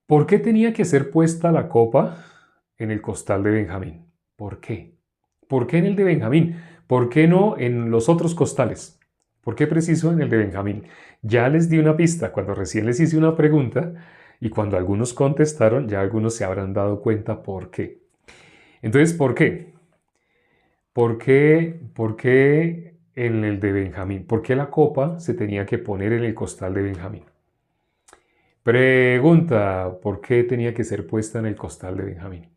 ¿Por qué tenía que ser puesta la copa en el costal de Benjamín? ¿Por qué? ¿Por qué en el de Benjamín? ¿Por qué no en los otros costales? ¿Por qué preciso en el de Benjamín? Ya les di una pista cuando recién les hice una pregunta y cuando algunos contestaron, ya algunos se habrán dado cuenta por qué. Entonces, ¿por qué? ¿Por qué en el de Benjamín? ¿Por qué la copa se tenía que poner en el costal de Benjamín? Pregunta, ¿por qué tenía que ser puesta en el costal de Benjamín?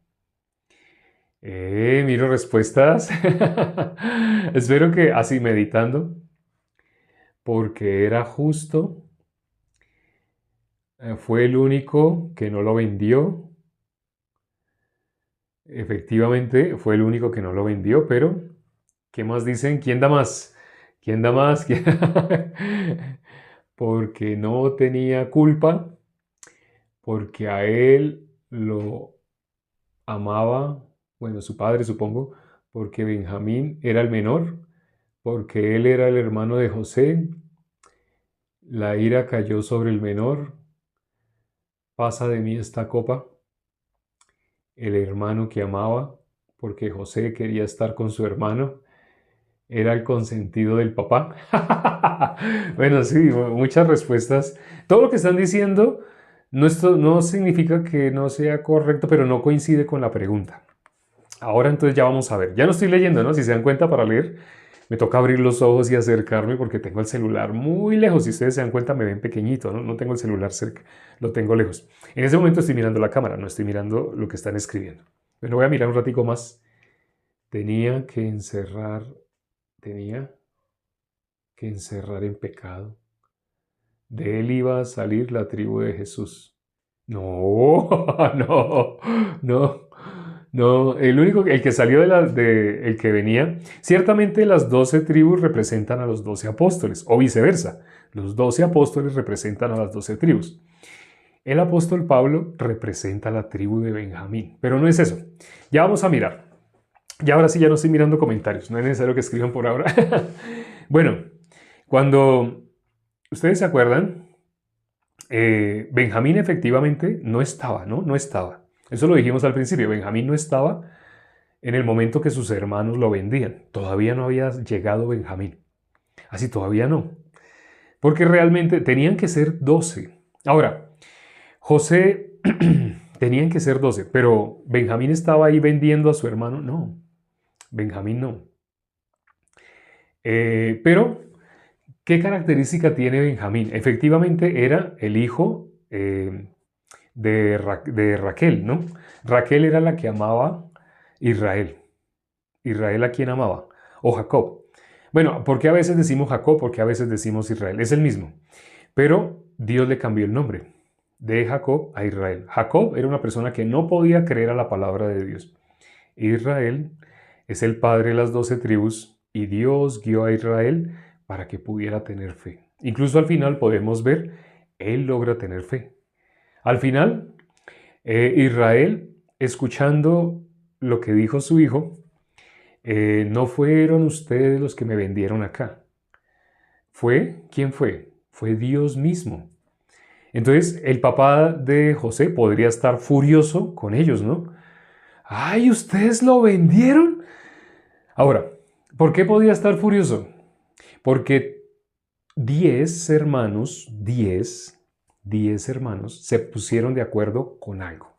Miro respuestas. Espero que así meditando, porque era justo, fue el único que no lo vendió. Efectivamente, fue el único que no lo vendió, pero ¿qué más dicen? ¿Quién da más? ¿Quién da más? Porque no tenía culpa, porque a él lo amaba, bueno, su padre supongo, porque Benjamín era el menor, porque él era el hermano de José, la ira cayó sobre el menor, pasa de mí esta copa, el hermano que amaba, porque José quería estar con su hermano, era el consentido del papá. Bueno, sí, muchas respuestas. Todo lo que están diciendo no significa que no sea correcto, pero no coincide con la pregunta. Ahora entonces ya vamos a ver. Ya no estoy leyendo, ¿no? Si se dan cuenta para leer, me toca abrir los ojos y acercarme porque tengo el celular muy lejos. Si ustedes se dan cuenta, me ven pequeñito, ¿no? No tengo el celular cerca, lo tengo lejos. En ese momento estoy mirando la cámara, no estoy mirando lo que están escribiendo. Pero voy a mirar un ratico más. Tenía que encerrar, tenía que encerrar en pecado. De él iba a salir la tribu de Jesús. No, no, no, no. El que salió el que venía, ciertamente las 12 tribus representan a los 12 apóstoles, o viceversa. Los 12 apóstoles representan a las 12 tribus. El apóstol Pablo representa a la tribu de Benjamín, pero no es eso. Ya vamos a mirar. Ya ahora sí, ya no estoy mirando comentarios, no es necesario que escriban por ahora. Bueno, cuando ustedes se acuerdan, Benjamín efectivamente no estaba, ¿no? No estaba. Eso lo dijimos al principio. Benjamín no estaba en el momento que sus hermanos lo vendían. Todavía no había llegado Benjamín. Así todavía no. Porque realmente tenían que ser 12. Ahora, José tenían que ser 12, pero Benjamín estaba ahí vendiendo a su hermano. No, Benjamín no. Pero ¿qué característica tiene Benjamín? Efectivamente era el hijo de Raquel, ¿no? Raquel era la que amaba Israel. Israel a quien amaba. O Jacob. Bueno, ¿por qué a veces decimos Jacob? Porque a veces decimos Israel. Es el mismo. Pero Dios le cambió el nombre de Jacob a Israel. Jacob era una persona que no podía creer a la palabra de Dios. Israel es el padre de las 12 tribus y Dios guió a Israel para que pudiera tener fe. Incluso al final podemos ver, él logra tener fe. Al final, Israel, escuchando lo que dijo su hijo, no fueron ustedes los que me vendieron acá. ¿Quién fue? Fue Dios mismo. Entonces, el papá de José podría estar furioso con ellos, ¿no? ¡Ay, ustedes lo vendieron! Ahora, ¿por qué podía estar furioso? Porque 10 hermanos, 10 hermanos se pusieron de acuerdo con algo.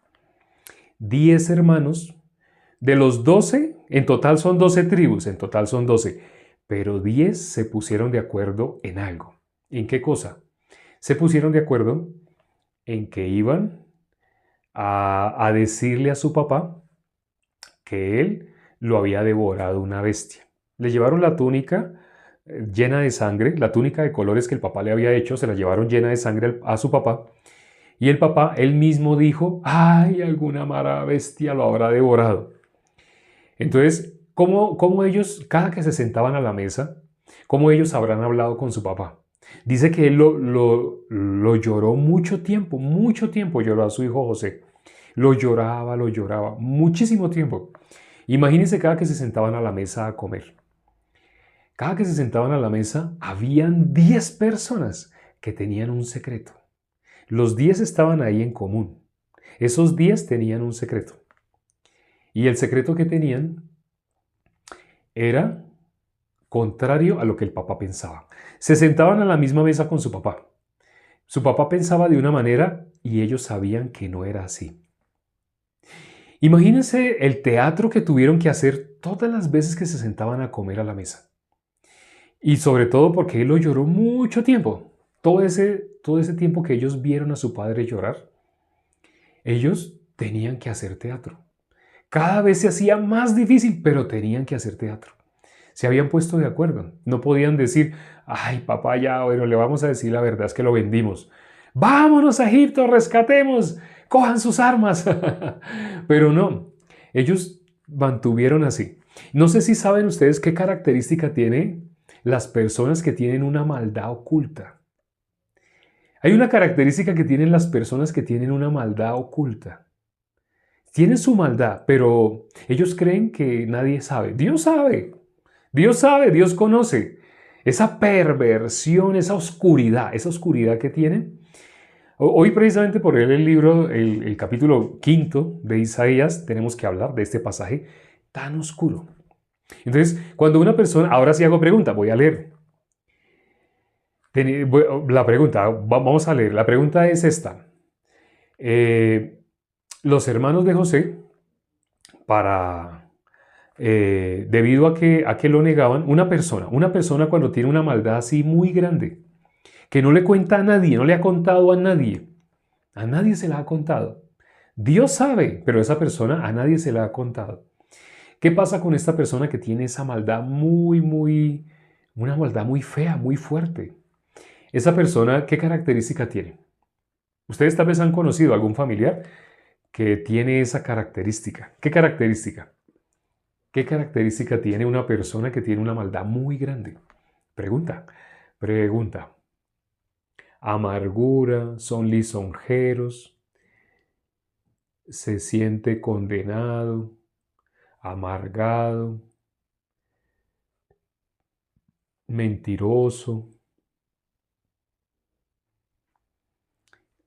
10 hermanos, de los 12, en total son 12 tribus, en total son 12, pero 10 se pusieron de acuerdo en algo. ¿En qué cosa? Se pusieron de acuerdo en que iban a decirle a su papá que él lo había devorado una bestia. Le llevaron la túnica llena de sangre, la túnica de colores que el papá le había hecho, se la llevaron llena de sangre a su papá. Y el papá, él mismo dijo, ay, alguna mala bestia lo habrá devorado. Entonces, ¿cómo ellos, cada que se sentaban a la mesa, cómo ellos habrán hablado con su papá? Dice que él lo lloró mucho tiempo lloró a su hijo José. Lo lloraba, muchísimo tiempo. Imagínense cada que se sentaban a la mesa a comer. Cada que se sentaban a la mesa, habían 10 personas que tenían un secreto. Los 10 estaban ahí en común. Esos 10 tenían un secreto. Y el secreto que tenían era contrario a lo que el papá pensaba. Se sentaban a la misma mesa con su papá. Su papá pensaba de una manera y ellos sabían que no era así. Imagínense el teatro que tuvieron que hacer todas las veces que se sentaban a comer a la mesa. Y sobre todo porque él lo lloró mucho tiempo. Todo ese tiempo que ellos vieron a su padre llorar, ellos tenían que hacer teatro. Cada vez se hacía más difícil, pero tenían que hacer teatro. Se habían puesto de acuerdo. No podían decir, ay papá, ya, bueno, le vamos a decir la verdad, es que lo vendimos. Vámonos a Egipto, rescatemos, cojan sus armas. Pero no, ellos mantuvieron así. No sé si saben ustedes qué característica tienen las personas que tienen una maldad oculta. Hay una característica que tienen las personas que tienen una maldad oculta. Tienen su maldad, pero ellos creen que nadie sabe. Dios sabe. Dios sabe, Dios conoce. Esa perversión, esa oscuridad que tienen. Hoy precisamente por leer el libro, el capítulo 5 de Isaías, tenemos que hablar de este pasaje tan oscuro. Entonces, cuando una persona, ahora sí hago pregunta, voy a leer. La pregunta, vamos a leer. La pregunta es esta. Los hermanos de José, debido a que lo negaban, una persona cuando tiene una maldad así muy grande, que no le cuenta a nadie, no le ha contado a nadie se la ha contado. Dios sabe, pero esa persona a nadie se la ha contado. ¿Qué pasa con esta persona que tiene esa maldad una maldad muy fea, muy fuerte? Esa persona, ¿qué característica tiene? Ustedes tal vez han conocido a algún familiar que tiene esa característica. ¿Qué característica? ¿Qué característica tiene una persona que tiene una maldad muy grande? Pregunta. Amargura, son lisonjeros, se siente condenado, amargado, mentiroso.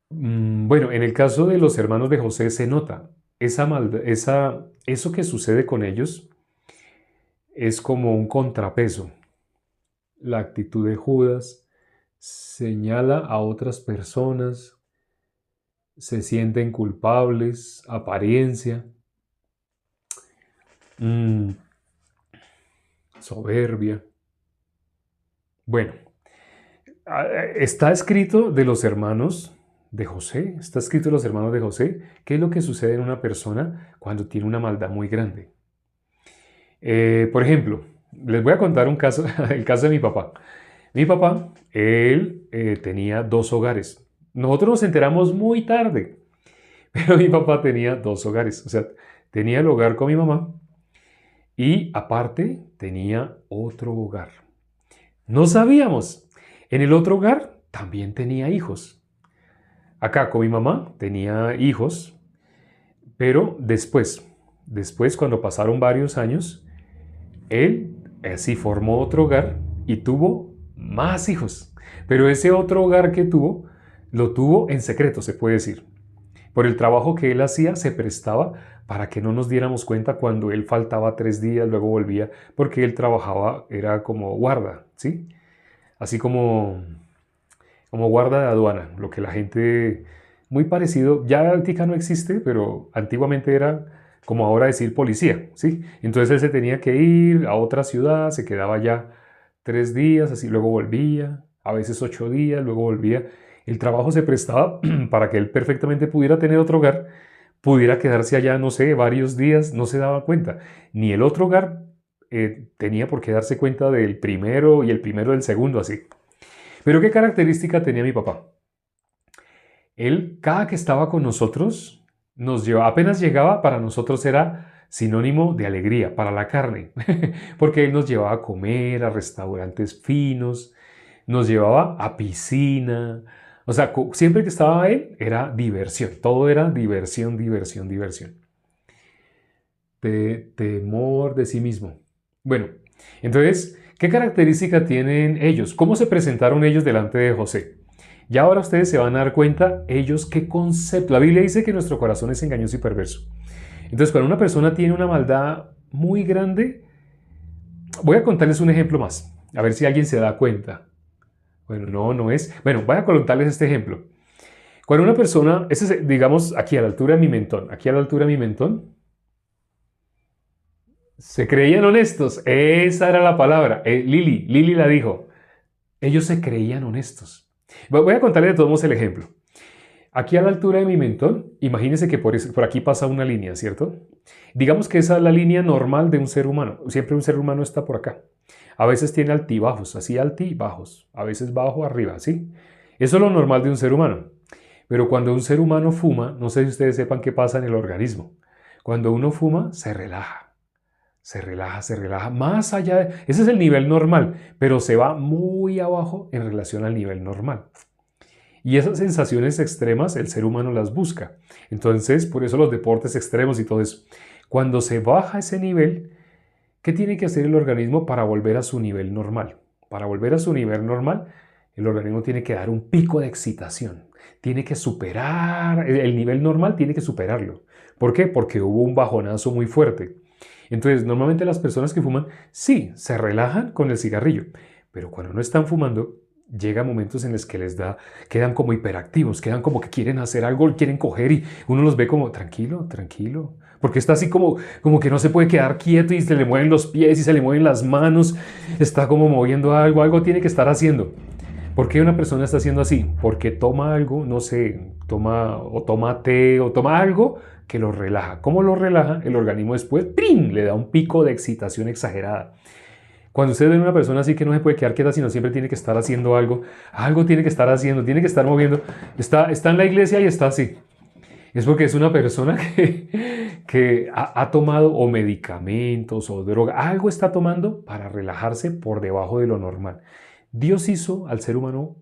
Bueno, en el caso de los hermanos de José se nota esa maldad, eso que sucede con ellos es como un contrapeso. La actitud de Judas señala a otras personas, se sienten culpables, apariencia, soberbia. Bueno, está escrito de los hermanos de José, qué es lo que sucede en una persona cuando tiene una maldad muy grande. Por ejemplo, les voy a contar un caso, el caso de mi papá. Mi papá, él tenía 2 hogares. Nosotros nos enteramos muy tarde, pero mi papá tenía 2 hogares. O sea, tenía el hogar con mi mamá y aparte tenía otro hogar. No sabíamos. En el otro hogar también tenía hijos. Acá con mi mamá tenía hijos, pero después cuando pasaron varios años, él sí formó otro hogar y tuvo más hijos. Pero ese otro hogar que tuvo, lo tuvo en secreto, se puede decir. Por el trabajo que él hacía, se prestaba para que no nos diéramos cuenta cuando él faltaba 3 días, luego volvía, porque él trabajaba, era como guarda, ¿sí? Así como guarda de aduana, lo que la gente, muy parecido, ya ahorita no existe, pero antiguamente era como ahora decir policía, ¿sí? Entonces él se tenía que ir a otra ciudad, se quedaba ya 3 días, así luego volvía, a veces 8 días, luego volvía. El trabajo se prestaba para que él perfectamente pudiera tener otro hogar, pudiera quedarse allá, no sé, varios días, no se daba cuenta. Ni el otro hogar tenía por qué darse cuenta del primero y el primero del segundo, así. Pero ¿qué característica tenía mi papá? Él, cada que estaba con nosotros, apenas llegaba, para nosotros era sinónimo de alegría, para la carne, porque él nos llevaba a comer a restaurantes finos, nos llevaba a piscina, o sea, siempre que estaba él era diversión, todo era diversión, diversión, diversión. Temor de sí mismo. Bueno, entonces, ¿qué característica tienen ellos? ¿Cómo se presentaron ellos delante de José? Y ahora ustedes se van a dar cuenta, ellos qué concepto. La Biblia dice que nuestro corazón es engañoso y perverso. Entonces, cuando una persona tiene una maldad muy grande, voy a contarles un ejemplo más, a ver si alguien se da cuenta. Bueno, no es. Bueno, voy a contarles este ejemplo. Cuando una persona, ese es, digamos, aquí a la altura de mi mentón, aquí a la altura de mi mentón, se creían honestos. Esa era la palabra. Lili la dijo. Ellos se creían honestos. Voy a contarles de todos modos el ejemplo. Aquí a la altura de mi mentón, imagínense que por aquí pasa una línea, ¿cierto? Digamos que esa es la línea normal de un ser humano. Siempre un ser humano está por acá. A veces tiene altibajos, así altibajos. A veces bajo, arriba, ¿sí? Eso es lo normal de un ser humano. Pero cuando un ser humano fuma, no sé si ustedes sepan qué pasa en el organismo. Cuando uno fuma, se relaja. Se relaja, se relaja. Más allá de... Ese es el nivel normal, pero se va muy abajo en relación al nivel normal. Y esas sensaciones extremas el ser humano las busca. Entonces, por eso los deportes extremos y todo eso. Cuando se baja ese nivel, ¿qué tiene que hacer el organismo para volver a su nivel normal? Para volver a su nivel normal, el organismo tiene que dar un pico de excitación. Tiene que superar, el nivel normal tiene que superarlo. ¿Por qué? Porque hubo un bajonazo muy fuerte. Entonces, normalmente las personas que fuman, sí, se relajan con el cigarrillo. Pero cuando no están fumando, llega momentos en los que quedan como hiperactivos, quedan como que quieren hacer algo, quieren coger y uno los ve como tranquilo, tranquilo. Porque está así como que no se puede quedar quieto y se le mueven los pies y se le mueven las manos, está como moviendo algo tiene que estar haciendo. ¿Por qué una persona está haciendo así? Porque toma algo, no sé, toma té o toma algo que lo relaja. ¿Cómo lo relaja? El organismo después ¡prim!, le da un pico de excitación exagerada. Cuando ustedes ven a una persona así que no se puede quedar quieta, sino siempre tiene que estar haciendo algo tiene que estar haciendo, tiene que estar moviendo, está en la iglesia y está así. Es porque es una persona que ha tomado o medicamentos o droga, algo está tomando para relajarse por debajo de lo normal. Dios hizo al ser humano,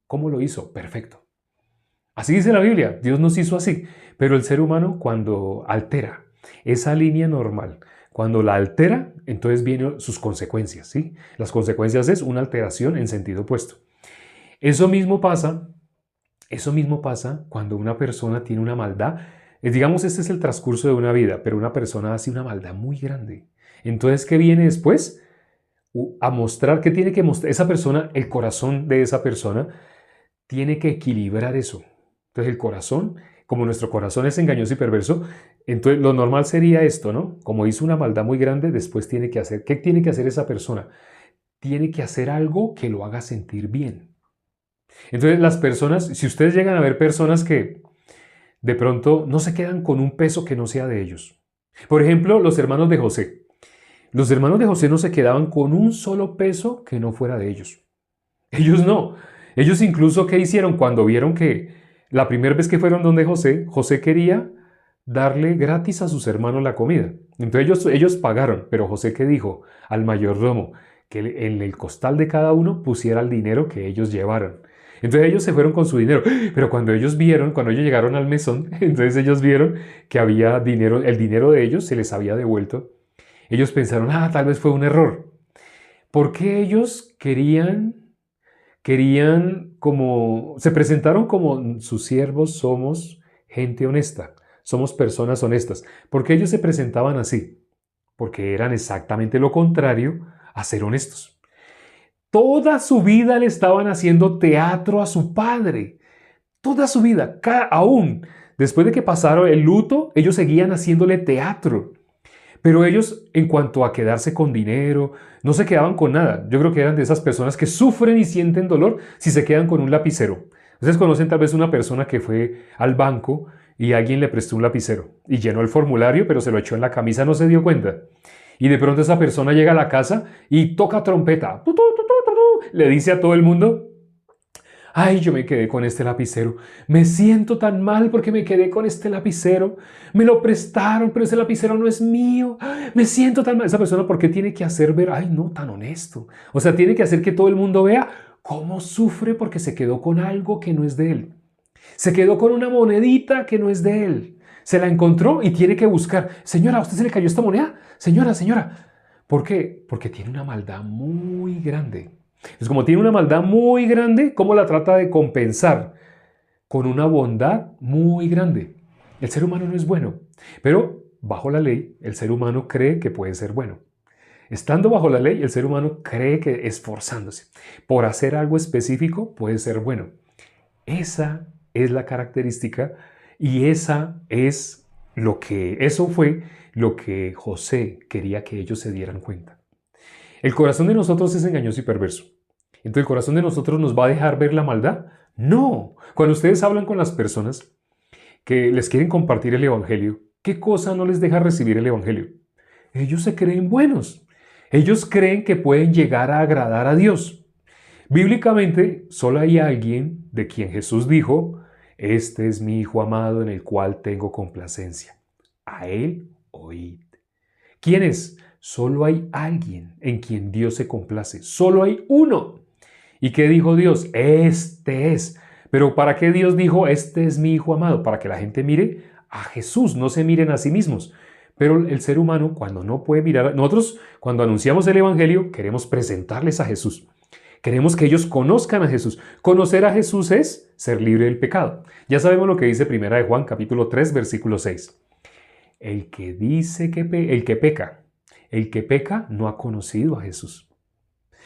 ¿cómo lo hizo? Perfecto. Así dice la Biblia, Dios nos hizo así, pero el ser humano cuando altera esa línea normal, cuando la altera, entonces vienen sus consecuencias, ¿sí? Las consecuencias es una alteración en sentido opuesto. Eso mismo pasa cuando una persona tiene una maldad. Digamos, este es el transcurso de una vida, pero una persona hace una maldad muy grande. Entonces, ¿qué viene después? A mostrar, ¿qué tiene que mostrar? Esa persona, el corazón de esa persona, tiene que equilibrar eso. Entonces, el corazón, como nuestro corazón es engañoso y perverso, entonces lo normal sería esto, ¿no? Como hizo una maldad muy grande, después tiene que hacer, ¿qué tiene que hacer esa persona? Tiene que hacer algo que lo haga sentir bien. Entonces, las personas, si ustedes llegan a ver personas que de pronto no se quedan con un peso que no sea de ellos. Por ejemplo, los hermanos de José. Los hermanos de José no se quedaban con un solo peso que no fuera de ellos. Ellos no. Ellos incluso, ¿qué hicieron? Cuando vieron que la primera vez que fueron donde José, José quería darle gratis a sus hermanos la comida. Entonces ellos pagaron, pero José, ¿qué dijo? Al mayordomo, que en el costal de cada uno pusiera el dinero que ellos llevaron. Entonces ellos se fueron con su dinero, pero cuando ellos llegaron al mesón, entonces ellos vieron que había dinero, el dinero de ellos se les había devuelto. Ellos pensaron, tal vez fue un error. Porque ellos querían se presentaron como sus siervos, somos gente honesta, somos personas honestas. ¿Por qué ellos se presentaban así? Porque eran exactamente lo contrario a ser honestos. Toda su vida le estaban haciendo teatro a su padre. Toda su vida, aún después de que pasaron el luto, ellos seguían haciéndole teatro. Pero ellos, en cuanto a quedarse con dinero, no se quedaban con nada. Yo creo que eran de esas personas que sufren y sienten dolor si se quedan con un lapicero. Ustedes conocen tal vez una persona que fue al banco y alguien le prestó un lapicero y llenó el formulario, pero se lo echó en la camisa, no se dio cuenta. Y de pronto esa persona llega a la casa y toca trompeta. Le dice a todo el mundo: ay, yo me quedé con este lapicero. Me siento tan mal porque me quedé con este lapicero. Me lo prestaron, pero ese lapicero no es mío. Me siento tan mal. Esa persona, ¿por qué tiene que hacer ver? Ay, no, tan honesto. O sea, tiene que hacer que todo el mundo vea cómo sufre porque se quedó con algo que no es de él. Se quedó con una monedita que no es de él. Se la encontró y tiene que buscar. Señora, ¿a usted se le cayó esta moneda? Señora. ¿Por qué? Porque tiene una maldad muy grande. Es como tiene una maldad muy grande, ¿cómo la trata de compensar? Con una bondad muy grande. El ser humano no es bueno, pero bajo la ley, el ser humano cree que puede ser bueno. Estando bajo la ley, el ser humano cree que esforzándose por hacer algo específico puede ser bueno. Esa es la característica y eso fue lo que José quería que ellos se dieran cuenta. El corazón de nosotros es engañoso y perverso. Entonces, ¿el corazón de nosotros nos va a dejar ver la maldad? No. Cuando ustedes hablan con las personas que les quieren compartir el Evangelio, ¿qué cosa no les deja recibir el Evangelio? Ellos se creen buenos. Ellos creen que pueden llegar a agradar a Dios. Bíblicamente, solo hay alguien de quien Jesús dijo, este es mi Hijo amado en el cual tengo complacencia. A él oíd. ¿Quién es? Solo hay alguien en quien Dios se complace. Solo hay uno. ¿Y qué dijo Dios? Este es. Pero ¿para qué Dios dijo, este es mi Hijo amado? Para que la gente mire a Jesús, no se miren a sí mismos. Pero el ser humano, cuando no puede mirar, nosotros cuando anunciamos el Evangelio, queremos presentarles a Jesús. Queremos que ellos conozcan a Jesús. Conocer a Jesús es ser libre del pecado. Ya sabemos lo que dice 1 de Juan, capítulo 3, versículo 6. El que dice el que peca no ha conocido a Jesús.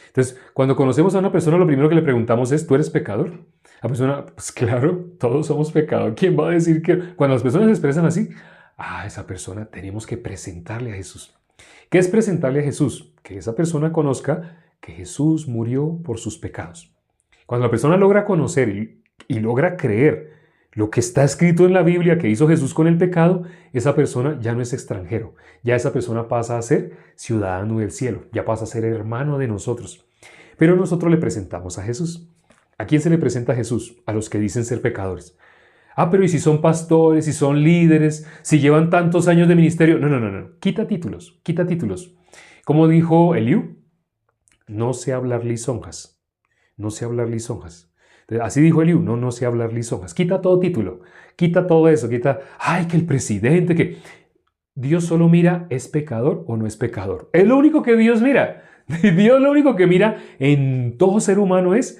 Entonces, cuando conocemos a una persona, lo primero que le preguntamos es, ¿tú eres pecador? La persona, pues claro, todos somos pecadores. ¿Quién va a decir que...? Cuando las personas se expresan así, esa persona tenemos que presentarle a Jesús. ¿Qué es presentarle a Jesús? Que esa persona conozca que Jesús murió por sus pecados. Cuando la persona logra conocer y logra creer lo que está escrito en la Biblia que hizo Jesús con el pecado, esa persona ya no es extranjero. Ya esa persona pasa a ser ciudadano del cielo, ya pasa a ser hermano de nosotros. Pero nosotros le presentamos a Jesús. ¿A quién se le presenta a Jesús? A los que dicen ser pecadores. Pero ¿y si son pastores, si son líderes, si llevan tantos años de ministerio? No. Quita títulos, quita títulos. Como dijo Eliú, no sé hablar lisonjas. No sé hablar lisonjas. Así dijo Eliú, no sé hablar lisonjas. Quita todo título, quita todo eso, quita, que el presidente, que... Dios solo mira, ¿es pecador o no es pecador? Es lo único que Dios mira. Dios lo único que mira en todo ser humano ¿es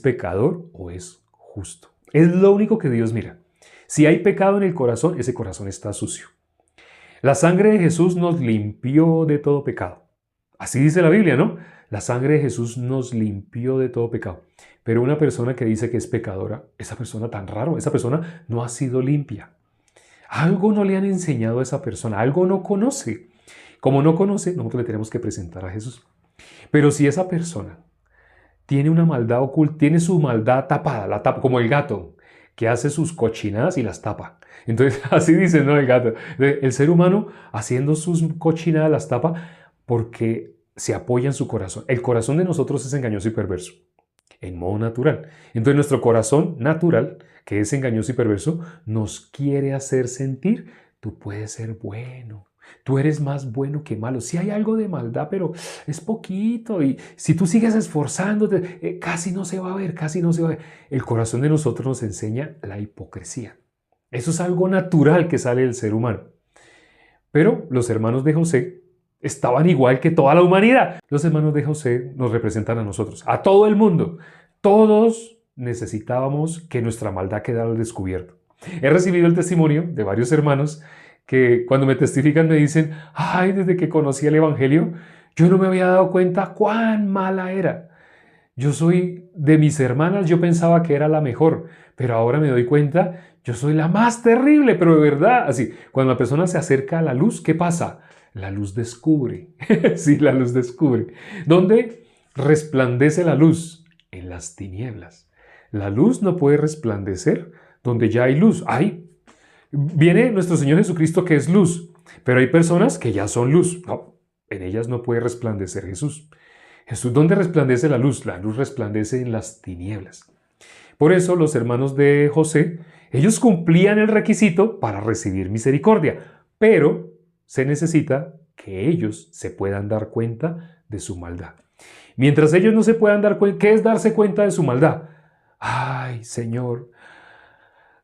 pecador o es justo? Es lo único que Dios mira. Si hay pecado en el corazón, ese corazón está sucio. La sangre de Jesús nos limpió de todo pecado. Así dice la Biblia, ¿no? La sangre de Jesús nos limpió de todo pecado. Pero una persona que dice que es pecadora, esa persona tan raro, esa persona no ha sido limpia. Algo no le han enseñado a esa persona, algo no conoce. Como no conoce, nosotros le tenemos que presentar a Jesús. Pero si esa persona tiene una maldad oculta, tiene su maldad tapada, la tapa, como el gato, que hace sus cochinadas y las tapa. Entonces, así dice, ¿no? El gato. El ser humano haciendo sus cochinadas las tapa porque se apoya en su corazón. El corazón de nosotros es engañoso y perverso, en modo natural. Entonces, nuestro corazón natural, que es engañoso y perverso, nos quiere hacer sentir, tú puedes ser bueno. Tú eres más bueno que malo. Sí hay algo de maldad, pero es poquito. Y si tú sigues esforzándote, casi no se va a ver, casi no se va a ver. El corazón de nosotros nos enseña la hipocresía. Eso es algo natural que sale del ser humano. Pero los hermanos de José estaban igual que toda la humanidad. Los hermanos de José nos representan a nosotros, a todo el mundo. Todos necesitábamos que nuestra maldad quedara al descubierto. He recibido el testimonio de varios hermanos que cuando me testifican me dicen, desde que conocí el Evangelio, yo no me había dado cuenta cuán mala era. Yo soy de mis hermanas, yo pensaba que era la mejor, pero ahora me doy cuenta, yo soy la más terrible, pero de verdad, así, cuando la persona se acerca a la luz, ¿qué pasa? La luz descubre, sí, la luz descubre. ¿Dónde resplandece la luz? En las tinieblas. La luz no puede resplandecer donde ya hay luz. Viene nuestro Señor Jesucristo que es luz, pero hay personas que ya son luz. No, en ellas no puede resplandecer Jesús. Jesús, ¿dónde resplandece la luz? La luz resplandece en las tinieblas. Por eso los hermanos de José, ellos cumplían el requisito para recibir misericordia, pero se necesita que ellos se puedan dar cuenta de su maldad. Mientras ellos no se puedan dar cuenta, ¿qué es darse cuenta de su maldad? Señor,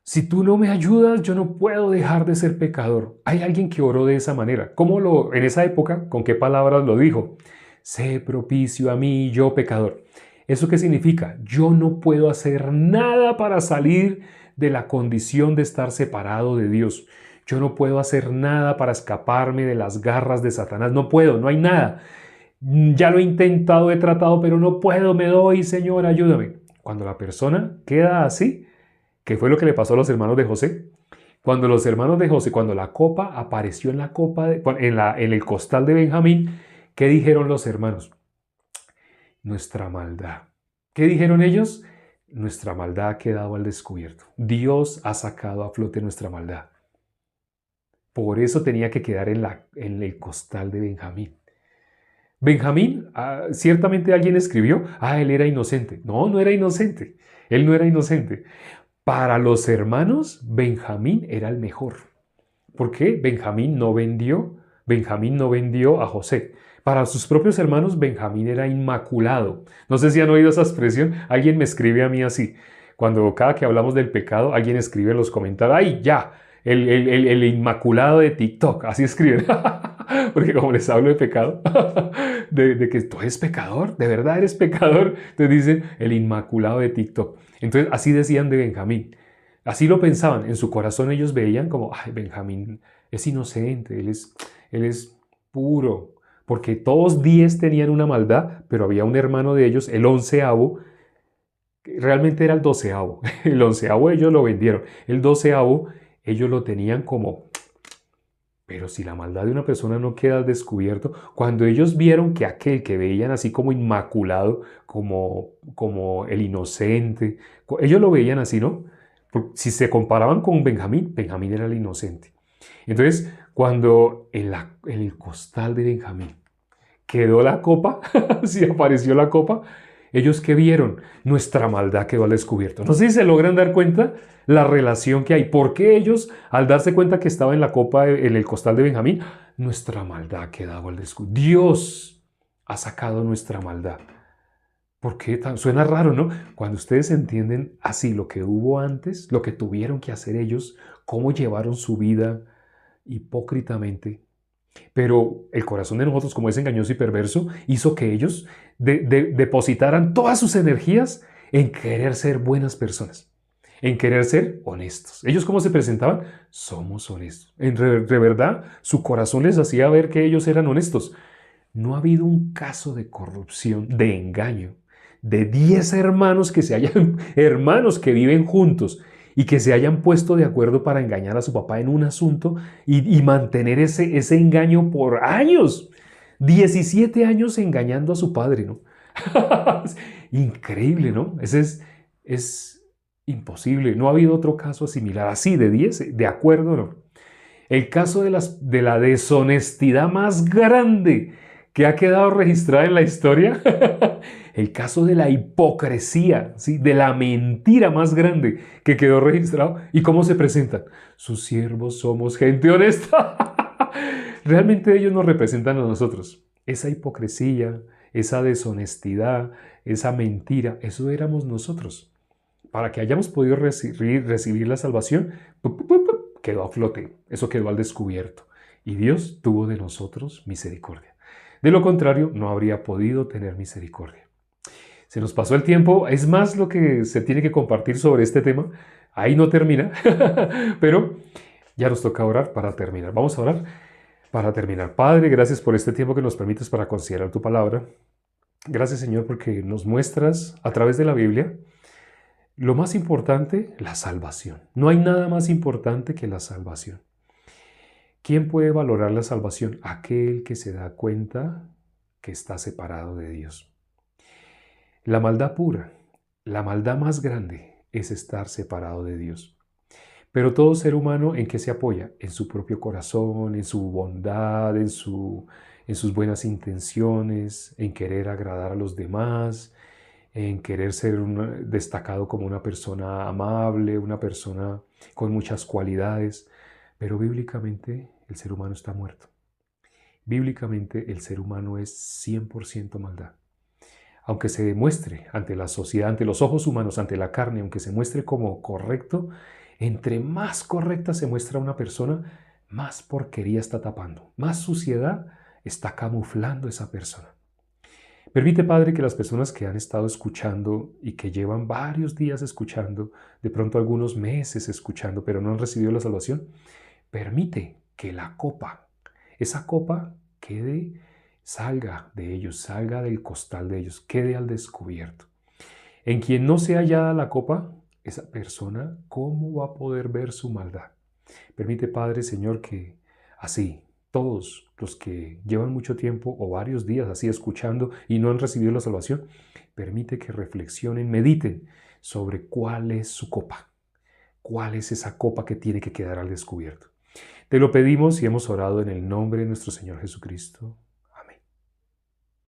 si tú no me ayudas, yo no puedo dejar de ser pecador. Hay alguien que oró de esa manera. En esa época, con qué palabras lo dijo? Sé propicio a mí, yo pecador. ¿Eso qué significa? Yo no puedo hacer nada para salir de la condición de estar separado de Dios. Yo no puedo hacer nada para escaparme de las garras de Satanás. No puedo, no hay nada. Ya lo he intentado, he tratado, pero no puedo, me doy, Señor, ayúdame. Cuando la persona queda así, ¿qué fue lo que le pasó a los hermanos de José? Cuando los hermanos de José, cuando la copa apareció en la copa, en el costal de Benjamín, ¿qué dijeron los hermanos? Nuestra maldad. ¿Qué dijeron ellos? Nuestra maldad ha quedado al descubierto. Dios ha sacado a flote nuestra maldad. Por eso tenía que quedar en el costal de Benjamín. Benjamín, ciertamente alguien escribió, él era inocente. No, no era inocente. Él no era inocente. Para los hermanos, Benjamín era el mejor. ¿Por qué? Benjamín no vendió a José. Para sus propios hermanos, Benjamín era inmaculado. No sé si han oído esa expresión. Alguien me escribe a mí así. Cada que hablamos del pecado, alguien escribe en los comentarios, ¡ay, ya! El inmaculado de TikTok. Así escriben. Porque como les hablo de pecado, de que tú eres pecador, de verdad eres pecador. Entonces dicen el inmaculado de TikTok. Entonces así decían de Benjamín. Así lo pensaban. En su corazón ellos veían como, ay, Benjamín es inocente, él es puro. Porque todos 10 tenían una maldad, pero había un hermano de ellos, el 11avo, que realmente era el 12avo. El 11avo ellos lo vendieron. El 12avo ellos lo tenían como... Pero si la maldad de una persona no queda al descubierto, cuando ellos vieron que aquel que veían así como inmaculado, como el inocente, ellos lo veían así, ¿no? Porque si se comparaban con Benjamín, Benjamín era el inocente. Entonces, cuando en el costal de Benjamín quedó la copa, si apareció la copa, ellos ¿qué vieron? Nuestra maldad quedó al descubierto. No sé si se logran dar cuenta la relación que hay. ¿Por qué ellos, al darse cuenta que estaba en la copa, en el costal de Benjamín, nuestra maldad quedaba al descubierto? Dios ha sacado nuestra maldad. ¿Por qué? Suena raro, ¿no? Cuando ustedes entienden así lo que hubo antes, lo que tuvieron que hacer ellos, cómo llevaron su vida hipócritamente. Pero el corazón de nosotros, como es engañoso y perverso, hizo que ellos depositaran todas sus energías en querer ser buenas personas, en querer ser honestos. ¿Ellos cómo se presentaban? Somos honestos. De verdad, su corazón les hacía ver que ellos eran honestos. No ha habido un caso de corrupción, de engaño, de 10 hermanos que viven juntos y que se hayan puesto de acuerdo para engañar a su papá en un asunto y mantener ese engaño por años. 17 años engañando a su padre, ¿no? Increíble, ¿no? Es imposible. No ha habido otro caso similar. Así, de 10, de acuerdo, ¿no? El caso de la deshonestidad más grande que ha quedado registrada en la historia, el caso de la hipocresía, ¿sí? De la mentira más grande que quedó registrado. ¿Y cómo se presentan? Sus siervos somos gente honesta. Realmente ellos nos representan a nosotros. Esa hipocresía, esa deshonestidad, esa mentira, eso éramos nosotros. Para que hayamos podido recibir la salvación, quedó a flote, eso quedó al descubierto. Y Dios tuvo de nosotros misericordia. De lo contrario, no habría podido tener misericordia. Se nos pasó el tiempo, es más lo que se tiene que compartir sobre este tema. Ahí no termina, pero ya nos toca orar para terminar. Vamos a orar para terminar. Padre, gracias por este tiempo que nos permites para considerar tu palabra. Gracias, Señor, porque nos muestras a través de la Biblia lo más importante, la salvación. No hay nada más importante que la salvación. ¿Quién puede valorar la salvación? Aquel que se da cuenta que está separado de Dios. La maldad pura, la maldad más grande es estar separado de Dios. Pero todo ser humano, ¿en qué se apoya? En su propio corazón, en su bondad, en sus buenas intenciones, en querer agradar a los demás, en querer ser destacado como una persona amable, una persona con muchas cualidades. Pero bíblicamente el ser humano está muerto. Bíblicamente el ser humano es 100% maldad. Aunque se demuestre ante la sociedad, ante los ojos humanos, ante la carne, aunque se muestre como correcto, entre más correcta se muestra una persona, más porquería está tapando, más suciedad está camuflando esa persona. Permite, Padre, que las personas que han estado escuchando y que llevan varios días escuchando, de pronto algunos meses escuchando, pero no han recibido la salvación, permite que la copa, esa copa salga de ellos, salga del costal de ellos, quede al descubierto. En quien no sea hallada la copa, esa persona, ¿cómo va a poder ver su maldad? Permite, Padre, Señor, que así todos los que llevan mucho tiempo o varios días así escuchando y no han recibido la salvación, permite que reflexionen, mediten sobre cuál es su copa, cuál es esa copa que tiene que quedar al descubierto. Te lo pedimos y hemos orado en el nombre de nuestro Señor Jesucristo.